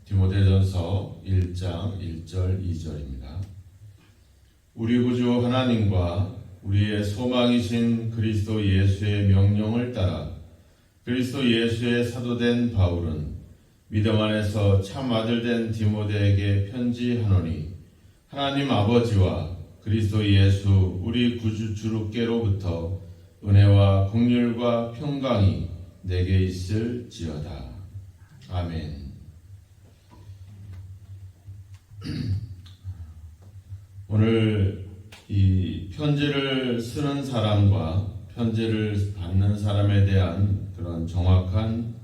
디모데전서 1장 1절 2절입니다. 우리 구주 하나님과 우리의 소망이신 그리스도 예수의 명령을 따라 그리스도 예수의 사도된 바울은 믿음 안에서 참 아들된 디모데에게 편지하노니 하나님 아버지와 그리스도 예수 우리 구주 주께로부터 은혜와 긍휼과 평강이 내게 있을지어다. 아멘. 오늘 이 편지를 쓰는 사람과 편지를 받는 사람에 대한 그런 정확한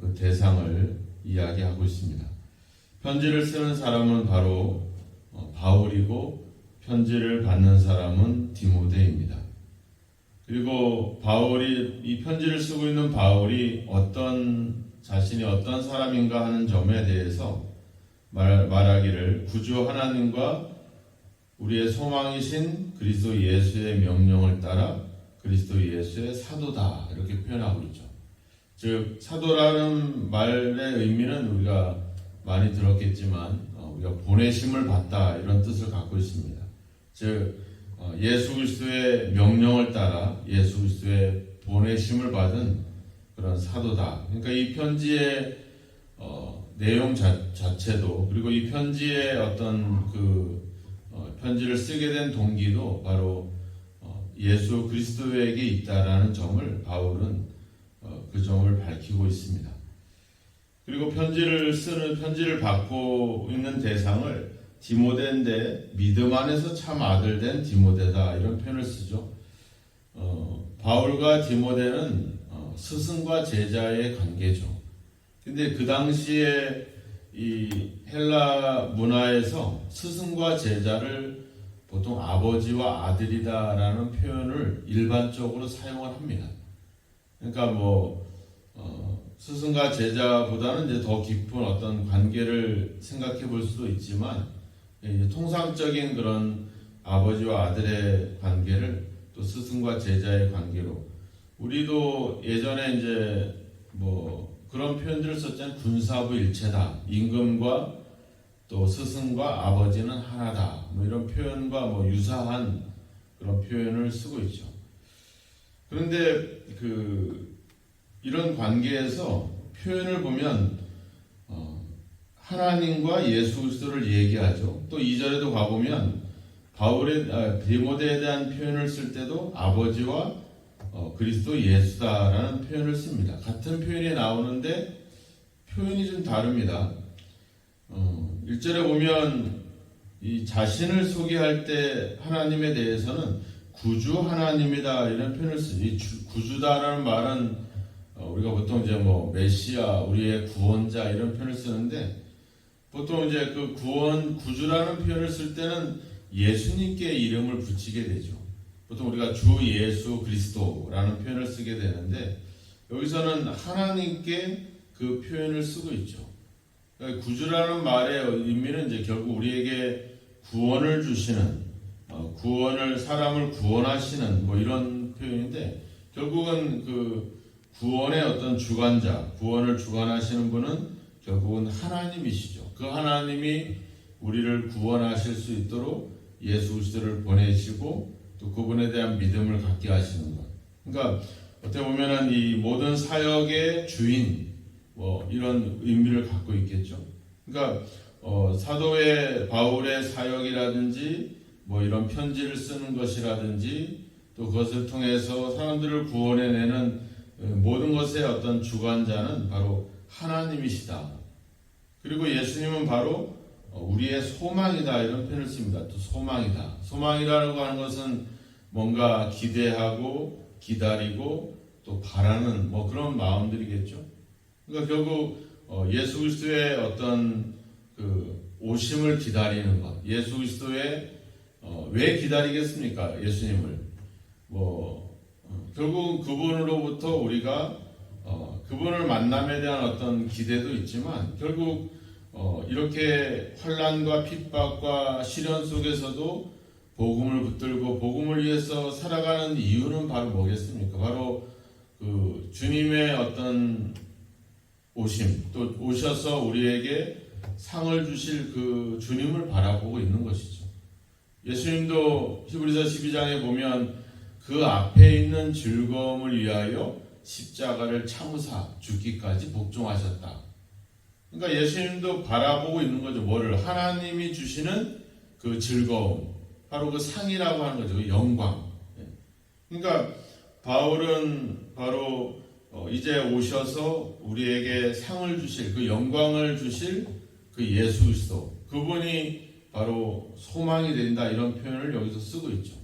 그 대상을 이야기하고 있습니다. 편지를 쓰는 사람은 바로 바울이고 편지를 받는 사람은 디모데입니다. 그리고 바울이 이 편지를 쓰고 있는 바울이 자신이 어떤 사람인가 하는 점에 대해서 말하기를 구주 하나님과 우리의 소망이신 그리스도 예수의 명령을 따라 그리스도 예수의 사도다 이렇게 표현하고 있죠. 즉 사도라는 말의 의미는 우리가 많이 들었겠지만 우리가 보내심을 받다 이런 뜻을 갖고 있습니다. 즉 예수 그리스도의 명령을 따라 예수 그리스도의 보내심을 받은 그런 사도다. 그러니까 이 편지의 내용 자체도 그리고 이 편지의 어떤 편지를 쓰게 된 동기도 바로 예수 그리스도에게 있다라는 점을 바울은 그 점을 밝히고 있습니다. 그리고 편지를 받고 있는 대상을 디모데인데 믿음 안에서 참 아들 된 디모데다 이런 표현을 쓰죠. 바울과 디모데는 스승과 제자의 관계죠. 근데 그 당시에 이 헬라 문화에서 스승과 제자를 보통 아버지와 아들이다라는 표현을 일반적으로 사용을 합니다. 그러니까 스승과 제자보다는 이제 더 깊은 어떤 관계를 생각해 볼 수도 있지만 이제 통상적인 그런 아버지와 아들의 관계를 또 스승과 제자의 관계로 우리도 예전에 이제 그런 표현들을 썼잖아요. 군사부 일체다. 임금과 또 스승과 아버지는 하나다. 이런 표현과 유사한 그런 표현을 쓰고 있죠. 그런데 이런 관계에서 표현을 보면 하나님과 예수 그리스도를 얘기하죠. 또 2절에도 가보면 디모데에 대한 표현을 쓸 때도 아버지와 그리스도 예수다라는 표현을 씁니다. 같은 표현이 나오는데 표현이 좀 다릅니다. 1절에 보면 이 자신을 소개할 때 하나님에 대해서는 구주 하나님이다 이런 표현을 쓰지. 구주다라는 말은 우리가 보통 이제 메시아, 우리의 구원자 이런 표현을 쓰는데 보통 이제 구주라는 표현을 쓸 때는 예수님께 이름을 붙이게 되죠. 보통 우리가 주 예수 그리스도라는 표현을 쓰게 되는데 여기서는 하나님께 그 표현을 쓰고 있죠. 그러니까 구주라는 말의 의미는 이제 결국 우리에게 구원을 주시는, 사람을 구원하시는 이런 표현인데 결국은 구원의 어떤 주관자, 구원을 주관하시는 분은 결국은 하나님이시죠. 그 하나님이 우리를 구원하실 수 있도록 예수 그리스도를 보내시고 또 그분에 대한 믿음을 갖게 하시는 것. 그러니까 어떻게 보면은 이 모든 사역의 주인 이런 의미를 갖고 있겠죠. 그러니까 사도의 바울의 사역이라든지 이런 편지를 쓰는 것이라든지 또 그것을 통해서 사람들을 구원해내는 모든 것의 어떤 주관자는 바로 하나님이시다. 그리고 예수님은 바로 우리의 소망이다 이런 표현을 씁니다. 또 소망이다. 소망이라고 하는 것은 뭔가 기대하고 기다리고 또 바라는 그런 마음들이겠죠. 그러니까 결국 예수 그리스도의 어떤 오심을 기다리는 것. 예수 그리스도의 왜 기다리겠습니까? 예수님을 결국 그분으로부터 우리가 그분을 만남에 대한 어떤 기대도 있지만 결국 이렇게 환난과 핍박과 시련 속에서도 복음을 붙들고 복음을 위해서 살아가는 이유는 바로 뭐겠습니까? 바로 주님의 어떤 오심, 또 오셔서 우리에게 상을 주실 그 주님을 바라보고 있는 것이죠. 예수님도 히브리서 12장에 보면 그 앞에 있는 즐거움을 위하여 십자가를 참으사 죽기까지 복종하셨다. 그러니까 예수님도 바라보고 있는 거죠. 뭐를? 하나님이 주시는 그 즐거움, 바로 그 상이라고 하는 거죠. 그 영광. 그러니까 바울은 바로 이제 오셔서 우리에게 상을 주실, 그 영광을 주실 그 예수 그리스도, 그분이 바로 소망이 된다, 이런 표현을 여기서 쓰고 있죠.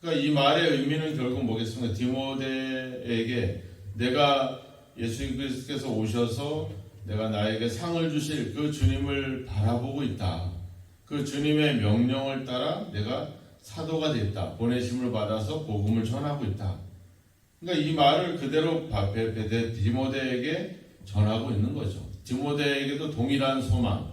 그러니까 이 말의 의미는 결국 뭐겠습니까? 디모데에게 내가 예수 그리스도께서 오셔서 내가 나에게 상을 주실 그 주님을 바라보고 있다. 그 주님의 명령을 따라 내가 사도가 됐다. 보내심을 받아서 복음을 전하고 있다. 그러니까 이 말을 그대로 디모데에게 전하고 있는 거죠. 디모데에게도 동일한 소망,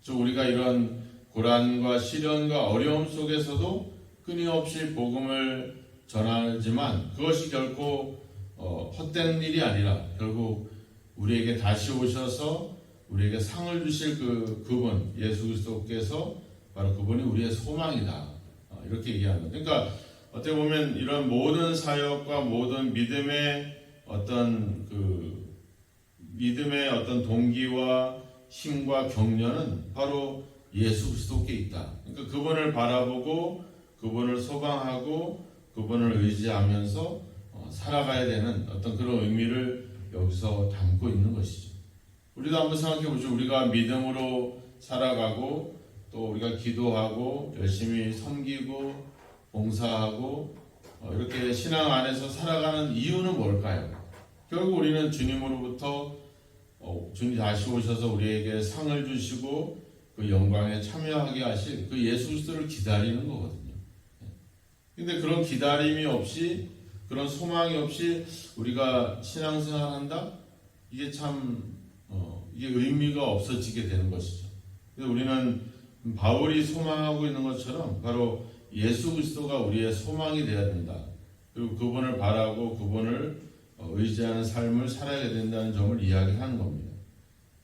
즉 우리가 이런 고난과 시련과 어려움 속에서도 끊임없이 복음을 전하지만 그것이 결코 헛된 일이 아니라 결국 우리에게 다시 오셔서 우리에게 상을 주실 그분 예수 그리스도께서 바로 그분이 우리의 소망이다, 이렇게 얘기하는 거예요. 그러니까 어떻게 보면 이런 모든 사역과 모든 믿음의 어떤 동기와 힘과 격려는 바로 예수 그리스도께 있다. 그러니까 그분을 바라보고 그분을 소망하고 그분을 의지하면서 살아가야 되는 어떤 그런 의미를 여기서 담고 있는 것이죠. 우리도 한번 생각해 보죠. 우리가 믿음으로 살아가고 또 우리가 기도하고 열심히 섬기고 봉사하고 이렇게 신앙 안에서 살아가는 이유는 뭘까요? 결국 우리는 주님으로부터 주님 다시 오셔서 우리에게 상을 주시고 그 영광에 참여하게 하실 그 예수 그리스도를 기다리는 거거든요. 근데 그런 기다림이 없이, 그런 소망이 없이 우리가 신앙생활한다? 이게 참 이게 의미가 없어지게 되는 것이죠. 그래서 우리는 바울이 소망하고 있는 것처럼 바로 예수 그리스도가 우리의 소망이 되어야 된다. 그리고 그분을 바라고 그분을 의지하는 삶을 살아야 된다는 점을 이야기하는 겁니다.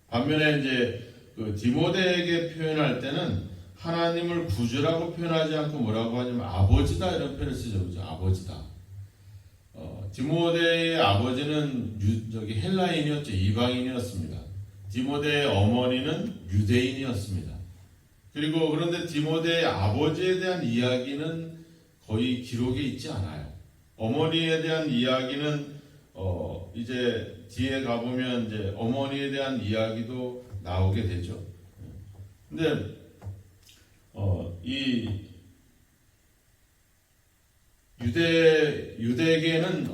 반면에 이제 그 디모데에게 표현할 때는 하나님을 구주라고 표현하지 않고 뭐라고 하냐면 아버지다, 이런 표현을 쓰죠. 그죠? 아버지다. 디모데의 아버지는 헬라인이었죠. 이방인이었습니다. 디모데의 어머니는 유대인이었습니다. 그리고 그런데 디모데의 아버지에 대한 이야기는 거의 기록에 있지 않아요. 어머니에 대한 이야기는 이제 뒤에 가보면 이제 어머니에 대한 이야기도 나오게 되죠. 근데 이 유대계는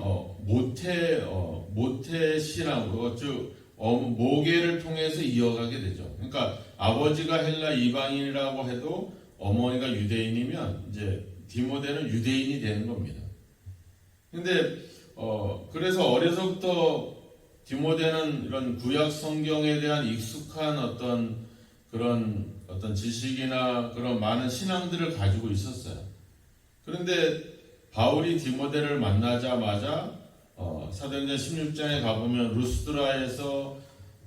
모태 신앙으로 즉 모계를 통해서 이어가게 되죠. 그러니까 아버지가 헬라 이방인이라고 해도 어머니가 유대인이면 이제 디모데는 유대인이 되는 겁니다. 근데 그래서 어려서부터 디모데는 이런 구약 성경에 대한 익숙한 어떤 지식이나 그런 많은 신앙들을 가지고 있었어요. 그런데 바울이 디모데를 만나자마자 사도행전 16장에 가보면 루스드라에서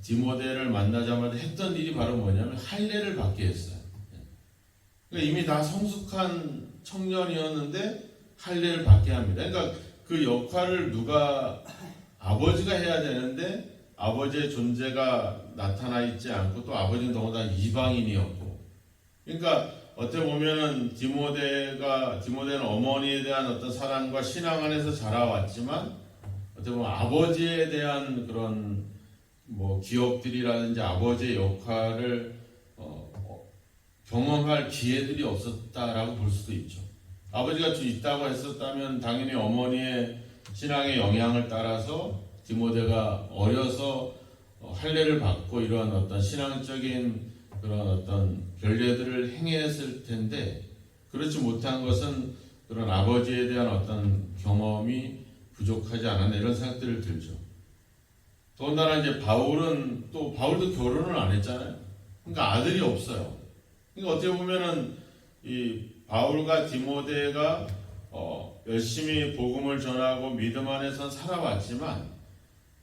디모데를 만나자마자 했던 일이 바로 뭐냐면 할례를 받게 했어요. 그러니까 이미 다 성숙한 청년이었는데 할례를 받게 합니다. 그러니까 그 역할을 아버지가 해야 되는데 아버지의 존재가 나타나 있지 않고 또 아버지는 더군다나 이방인이었고, 그러니까 어떻게 보면은 디모데는 어머니에 대한 어떤 사랑과 신앙 안에서 자라왔지만 어떻게 보면 아버지에 대한 그런 기억들이라든지 아버지의 역할을 경험할 기회들이 없었다라고 볼 수도 있죠. 아버지가 있다고 했었다면 당연히 어머니의 신앙의 영향을 따라서 디모데가 어려서 할례를 받고 이러한 어떤 신앙적인 그런 어떤 결례들을 행했을 텐데, 그렇지 못한 것은 그런 아버지에 대한 어떤 경험이 부족하지 않았나, 이런 생각들을 들죠. 더군다나 이제 바울도 결혼을 안 했잖아요. 그러니까 아들이 없어요. 그러니까 어떻게 보면은 이 바울과 디모데가 열심히 복음을 전하고 믿음 안에서 살아왔지만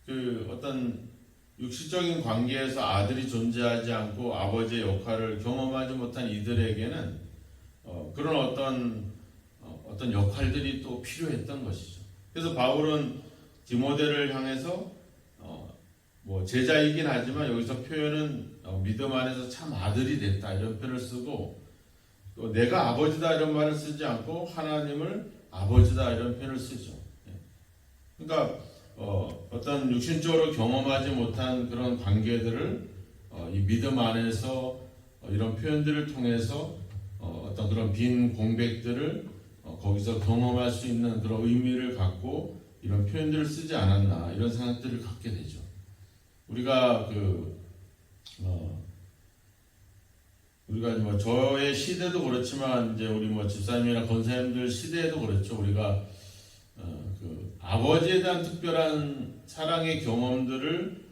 그 어떤 육신적인 관계에서 아들이 존재하지 않고 아버지의 역할을 경험하지 못한 이들에게는 그런 어떤 역할들이 또 필요했던 것이죠. 그래서 바울은 디모데를 향해서 뭐 제자이긴 하지만 여기서 표현은 믿음 안에서 참 아들이 됐다 이런 표현을 쓰고, 또 내가 아버지다 이런 말을 쓰지 않고 하나님을 아버지다 이런 표현을 쓰죠. 그러니까 어떤 육신적으로 경험하지 못한 그런 관계들을 이 믿음 안에서 이런 표현들을 통해서 어떤 그런 빈 공백들을 거기서 경험할 수 있는 그런 의미를 갖고 이런 표현들을 쓰지 않았나 이런 생각들을 갖게 되죠. 우리가 우리가 뭐 저의 시대도 그렇지만 이제 우리 뭐 집사님이나 권사님들 시대에도 그렇죠. 우리가 아버지에 대한 특별한 사랑의 경험들을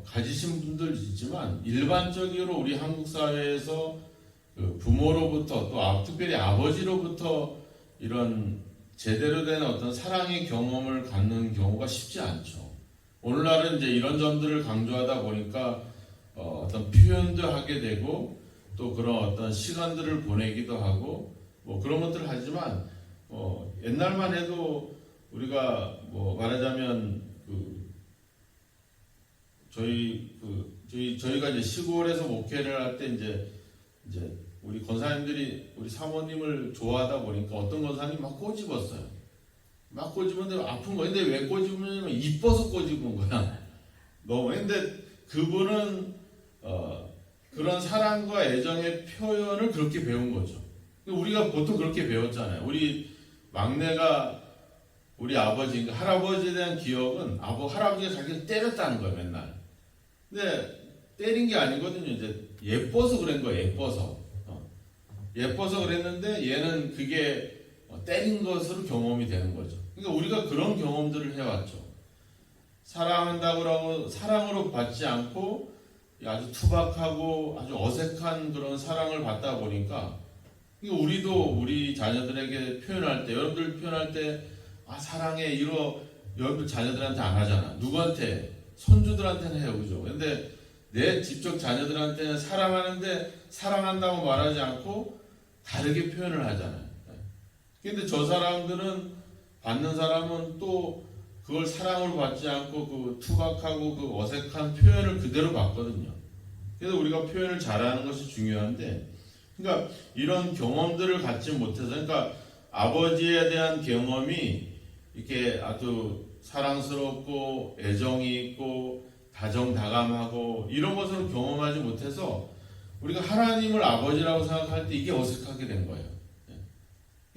가지신 분들 있지만, 일반적으로 우리 한국 사회에서 부모로부터 또 특별히 아버지로부터 이런 제대로 된 어떤 사랑의 경험을 갖는 경우가 쉽지 않죠. 오늘날은 이제 이런 점들을 강조하다 보니까 어떤 표현도 하게 되고 또 그런 어떤 시간들을 보내기도 하고 뭐 그런 것들을 하지만 옛날만 해도 우리가 뭐 말하자면 저희가 이제 시골에서 목회를 할 때 이제 우리 권사님들이 우리 사모님을 좋아하다 보니까 어떤 권사님이 막 꼬집었어요. 막 꼬집었는데 아픈 거야. 근데 왜 꼬집으냐면 이뻐서 꼬집은 거야. 너무. 근데 그분은 그런 사랑과 애정의 표현을 그렇게 배운 거죠. 우리가 보통 그렇게 배웠잖아요. 우리 막내가 우리 아버지, 할아버지에 대한 기억은 할아버지가 자기를 때렸다는 거예요, 맨날. 근데 때린 게 아니거든요. 이제 예뻐서 그런 거예요, 예뻐서. 예뻐서 그랬는데 얘는 그게 때린 것으로 경험이 되는 거죠. 그러니까 우리가 그런 경험들을 해왔죠. 사랑한다고 하고 사랑으로 받지 않고 아주 투박하고 아주 어색한 그런 사랑을 받다 보니까 우리도 우리 자녀들에게 표현할 때, 여러분들 표현할 때 사랑해 여러분들 자녀들한테 안 하잖아. 누구한테? 손주들한테는 해요, 그죠? 근데 내 직접 자녀들한테는 사랑하는데 사랑한다고 말하지 않고 다르게 표현을 하잖아요. 근데 저 사람들은, 받는 사람은 또 그걸 사랑으로 받지 않고 그 투박하고 그 어색한 표현을 그대로 받거든요. 그래서 우리가 표현을 잘하는 것이 중요한데, 그러니까 이런 경험들을 갖지 못해서, 그러니까 아버지에 대한 경험이 이렇게 아주 사랑스럽고 애정이 있고 다정다감하고 이런 것을 경험하지 못해서 우리가 하나님을 아버지라고 생각할 때 이게 어색하게 된 거예요.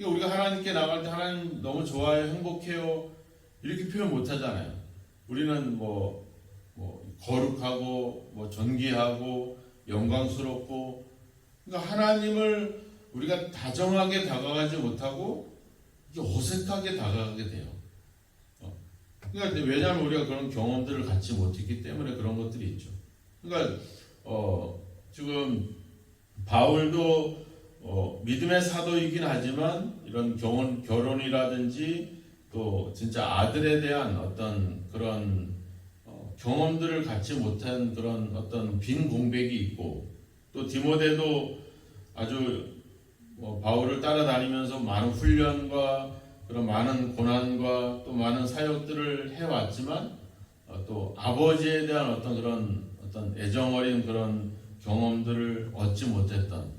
우리가 하나님께 나갈 때 하나님 너무 좋아요, 행복해요 이렇게 표현 못 하잖아요. 우리는 뭐 거룩하고 존귀하고 영광스럽고, 그러니까 하나님을 우리가 다정하게 다가가지 못하고 이게 어색하게 다가가게 돼요. 그러니까 왜냐하면 우리가 그런 경험들을 갖지 못했기 때문에 그런 것들이 있죠. 그러니까 지금 바울도 믿음의 사도이긴 하지만 이런 결혼이라든지 또 진짜 아들에 대한 어떤 그런 경험들을 갖지 못한 그런 어떤 빈 공백이 있고, 또 디모데도 아주 바울을 따라다니면서 많은 훈련과 그런 많은 고난과 또 많은 사역들을 해왔지만 또 아버지에 대한 어떤 애정 어린 그런 경험들을 얻지 못했던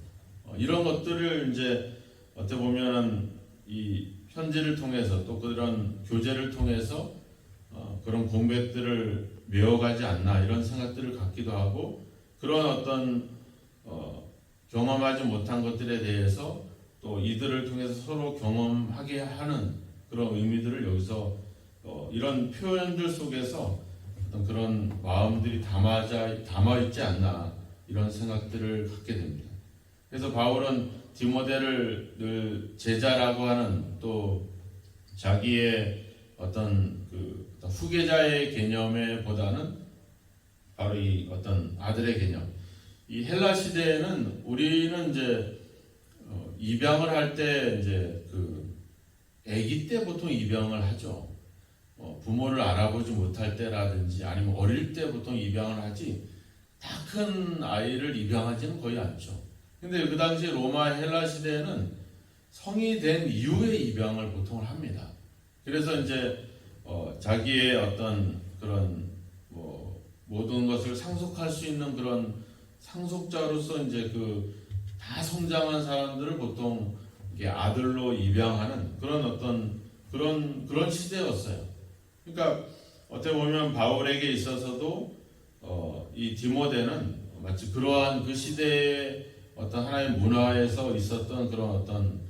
이런 것들을 이제 어떻게 보면 이 편지를 통해서 또 그런 교제를 통해서 그런 공백들을 메워가지 않나 이런 생각들을 갖기도 하고, 그런 어떤 경험하지 못한 것들에 대해서 또 이들을 통해서 서로 경험하게 하는 그런 의미들을 여기서 이런 표현들 속에서 어떤 그런 마음들이 담아있지 않나 이런 생각들을 갖게 됩니다. 그래서 바울은 디모데를 늘 제자라고 하는, 또 자기의 어떤 후계자의 개념에 보다는 바로 이 어떤 아들의 개념, 이 헬라 시대에는 우리는 이제 입양을 할 때 이제 아기 때 보통 입양을 하죠. 부모를 알아보지 못할 때라든지 아니면 어릴 때 보통 입양을 하지 다 큰 아이를 입양하지는 거의 않죠. 근데 그 당시 로마 헬라 시대에는 성이 된 이후에 입양을 보통 합니다. 그래서 이제 자기의 어떤 그런 모든 것을 상속할 수 있는 그런 상속자로서 이제 다 성장한 사람들을 보통 이게 아들로 입양하는 그런 어떤 그런 시대였어요. 그러니까 어떻게 보면 바울에게 있어서도 이 디모데는 마치 그러한 그 시대의 어떤 하나의 문화에서 있었던 그런 어떤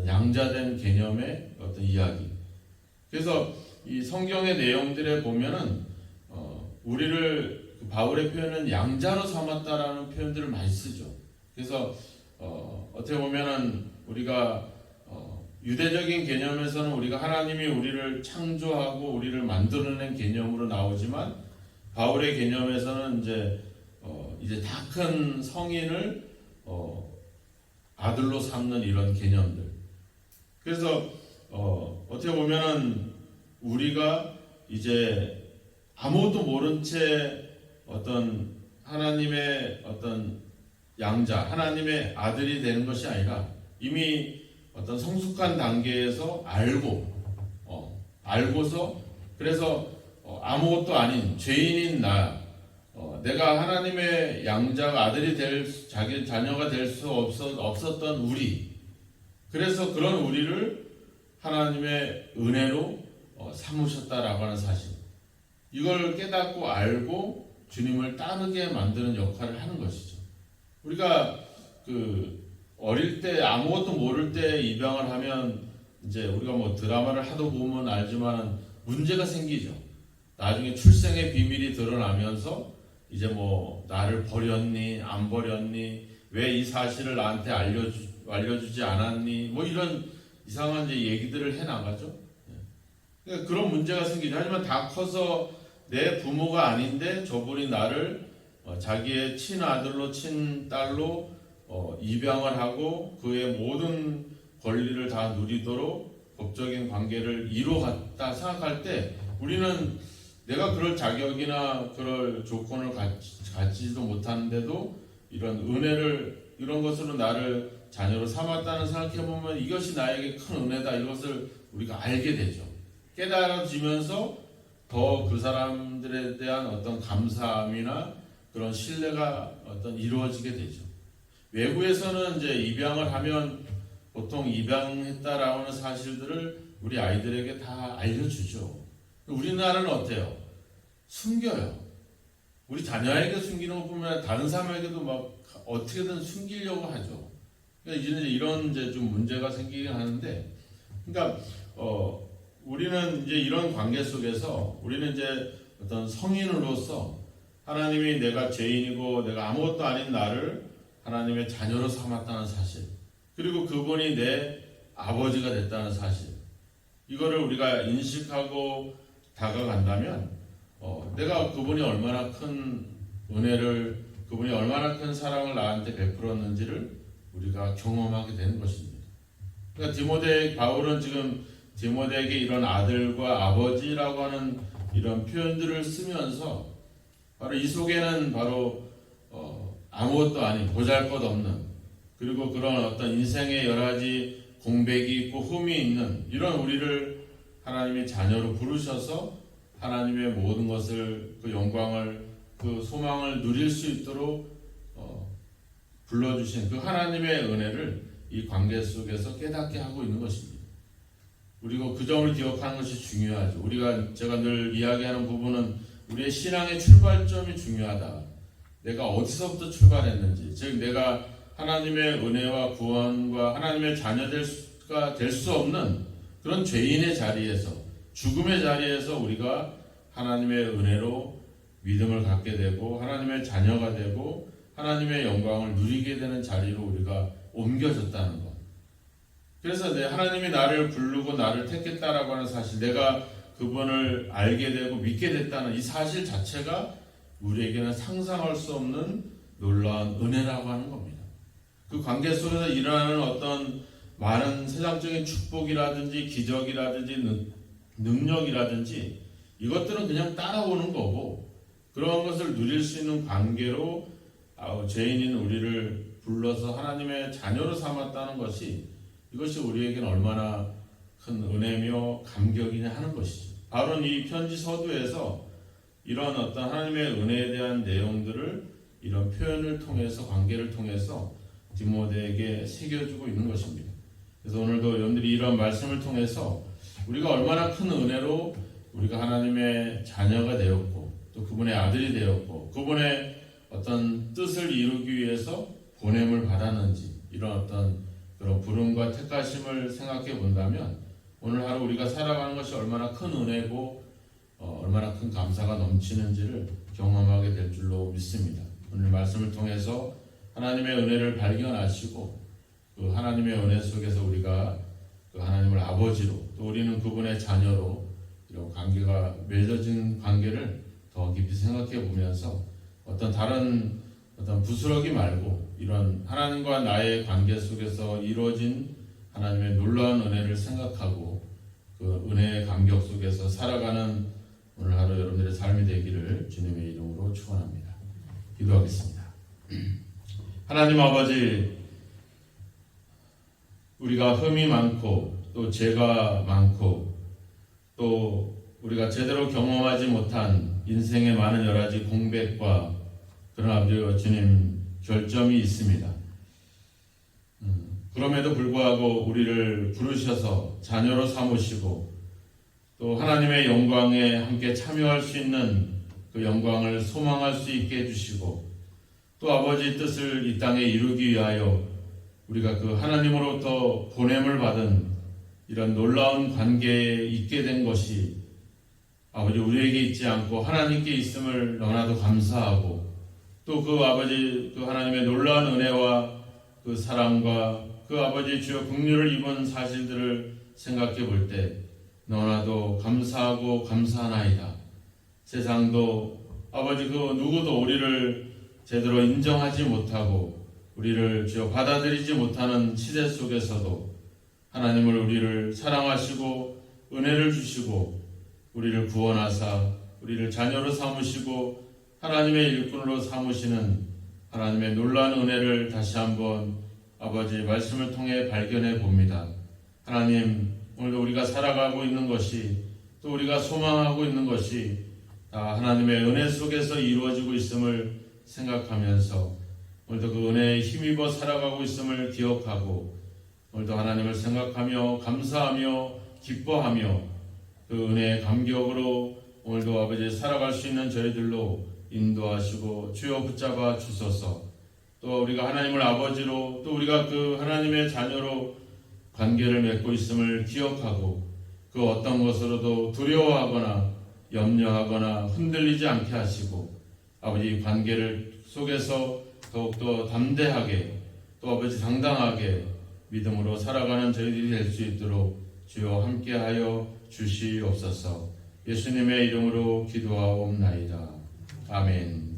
양자된 개념의 어떤 이야기. 그래서 이 성경의 내용들에 보면은 우리를 바울의 표현은 양자로 삼았다라는 표현들을 많이 쓰죠. 그래서 어떻게 보면은 우리가 유대적인 개념에서는 우리가 하나님이 우리를 창조하고 우리를 만들어낸 개념으로 나오지만 바울의 개념에서는 이제 다 큰 성인을 아들로 삼는 이런 개념들. 그래서 어떻게 보면은 우리가 이제 아무것도 모른 채 어떤 하나님의 어떤 양자, 하나님의 아들이 되는 것이 아니라 이미 어떤 성숙한 단계에서 알고서 그래서 아무것도 아닌 죄인인 내가 하나님의 양자가 아들이 자기 자녀가 될 수 없었던 우리, 그래서 그런 우리를 하나님의 은혜로 삼으셨다라고 하는 사실, 이걸 깨닫고 알고 주님을 따르게 만드는 역할을 하는 것이죠. 우리가 어릴 때 아무것도 모를 때 입양을 하면 이제 우리가 드라마를 하도 보면 알지만 문제가 생기죠. 나중에 출생의 비밀이 드러나면서 이제 나를 버렸니 안 버렸니, 왜 이 사실을 나한테 알려주지 않았니, 이런 이상한 이제 얘기들을 해 나가죠. 그러니까 그런 문제가 생기죠. 하지만 다 커서 내 부모가 아닌데 저분이 나를 자기의 친아들로 친딸로 입양을 하고 그의 모든 권리를 다 누리도록 법적인 관계를 이루어갔다 생각할 때 우리는 내가 그럴 자격이나 그럴 조건을 갖지도 못하는데도 이런 은혜를, 이런 것으로 나를 자녀로 삼았다는 생각해보면 이것이 나에게 큰 은혜다, 이것을 우리가 알게 되죠. 깨달아지면서 더 그 사람들에 대한 어떤 감사함이나 그런 신뢰가 이루어지게 되죠. 외국에서는 이제 입양을 하면 보통 입양했다라고 하는 사실들을 우리 아이들에게 다 알려주죠. 우리나라는 어때요? 숨겨요. 우리 자녀에게 숨기는 것뿐만 아니라 다른 사람에게도 어떻게든 숨기려고 하죠. 그러니까 이제 이런 좀 문제가 생기긴 하는데, 그러니까 우리는 이제 이런 관계 속에서 우리는 이제 어떤 성인으로서 하나님이 내가 죄인이고 내가 아무것도 아닌 나를 하나님의 자녀로 삼았다는 사실, 그리고 그분이 내 아버지가 됐다는 사실, 이거를 우리가 인식하고 다가간다면 내가 그분이 얼마나 큰 은혜를, 그분이 얼마나 큰 사랑을 나한테 베풀었는지를 우리가 경험하게 되는 것입니다. 그러니까 바울은 지금 디모데에게 이런 아들과 아버지라고 하는 이런 표현들을 쓰면서 바로 이 속에는 바로 아무것도 아닌 보잘것없는, 그리고 그런 어떤 인생의 여러 가지 공백이 있고 흠이 있는 이런 우리를 하나님의 자녀로 부르셔서 하나님의 모든 것을, 그 영광을, 그 소망을 누릴 수 있도록 불러주신 그 하나님의 은혜를 이 관계 속에서 깨닫게 하고 있는 것입니다. 그리고 그 점을 기억하는 것이 중요하죠. 제가 늘 이야기하는 부분은 우리의 신앙의 출발점이 중요하다. 내가 어디서부터 출발했는지, 즉 내가 하나님의 은혜와 구원과 하나님의 자녀가 될 수 없는 그런 죄인의 자리에서, 죽음의 자리에서 우리가 하나님의 은혜로 믿음을 갖게 되고 하나님의 자녀가 되고 하나님의 영광을 누리게 되는 자리로 우리가 옮겨졌다는 것. 그래서 하나님이 나를 부르고 나를 택했다라고 하는 사실, 내가 그분을 알게 되고 믿게 됐다는 이 사실 자체가 우리에게는 상상할 수 없는 놀라운 은혜라고 하는 겁니다. 그 관계 속에서 일어나는 어떤 많은 세상적인 축복이라든지 기적이라든지 능력이라든지 이것들은 그냥 따라오는 거고, 그런 것을 누릴 수 있는 관계로 죄인인 우리를 불러서 하나님의 자녀로 삼았다는 것이, 이것이 우리에게는 얼마나 큰 은혜며 감격이냐 하는 것이죠. 바로 이 편지 서두에서 이런 어떤 하나님의 은혜에 대한 내용들을 이런 표현을 통해서, 관계를 통해서 디모데에게 새겨주고 있는 것입니다. 그래서 오늘도 여러분들이 이런 말씀을 통해서 우리가 얼마나 큰 은혜로 우리가 하나님의 자녀가 되었고, 또 그분의 아들이 되었고, 그분의 어떤 뜻을 이루기 위해서 보냄을 받았는지, 이런 어떤 그런 부름과 택하심을 생각해 본다면 오늘 하루 우리가 살아가는 것이 얼마나 큰 은혜고 얼마나 큰 감사가 넘치는지를 경험하게 될 줄로 믿습니다. 오늘 말씀을 통해서 하나님의 은혜를 발견하시고, 그 하나님의 은혜 속에서 우리가 그 하나님을 아버지로, 또 우리는 그분의 자녀로 이런 관계가 맺어진 관계를 더 깊이 생각해 보면서 어떤 다른 어떤 부스러기 말고 이런 하나님과 나의 관계 속에서 이루어진 하나님의 놀라운 은혜를 생각하고 그 은혜의 감격 속에서 살아가는 오늘 하루 여러분들의 삶이 되기를 주님의 이름으로 축원합니다. 기도하겠습니다. 하나님 아버지, 우리가 흠이 많고 또 죄가 많고 또 우리가 제대로 경험하지 못한 인생의 많은 여러 가지 공백과 그런 아버지 주님 결점이 있습니다. 그럼에도 불구하고 우리를 부르셔서 자녀로 삼으시고 또 하나님의 영광에 함께 참여할 수 있는 그 영광을 소망할 수 있게 해주시고, 또 아버지 뜻을 이 땅에 이루기 위하여 우리가 그 하나님으로부터 보냄을 받은 이런 놀라운 관계에 있게 된 것이 아버지 우리에게 있지 않고 하나님께 있음을 너무나도 감사하고, 또 그 아버지 그 하나님의 놀라운 은혜와 그 사랑과 그 아버지 주여 긍휼을 입은 사실들을 생각해 볼 때 너무나도 감사하고 감사하나이다. 세상도 아버지 그 누구도 우리를 제대로 인정하지 못하고 우리를 주여 받아들이지 못하는 시대 속에서도 하나님을 우리를 사랑하시고 은혜를 주시고 우리를 구원하사 우리를 자녀로 삼으시고 하나님의 일꾼으로 삼으시는 하나님의 놀라운 은혜를 다시 한번 아버지 말씀을 통해 발견해 봅니다. 하나님, 오늘도 우리가 살아가고 있는 것이, 또 우리가 소망하고 있는 것이 다 하나님의 은혜 속에서 이루어지고 있음을 생각하면서 오늘도 그 은혜에 힘입어 살아가고 있음을 기억하고, 오늘도 하나님을 생각하며 감사하며 기뻐하며 그 은혜의 감격으로 오늘도 아버지 살아갈 수 있는 저희들로 인도하시고 주여 붙잡아 주소서. 또 우리가 하나님을 아버지로, 또 우리가 그 하나님의 자녀로 관계를 맺고 있음을 기억하고 그 어떤 것으로도 두려워하거나 염려하거나 흔들리지 않게 하시고 아버지 관계를 속에서 더욱더 담대하게 또 아버지 당당하게 믿음으로 살아가는 저희들이 될 수 있도록 주여 함께하여 주시옵소서. 예수님의 이름으로 기도하옵나이다. 아멘.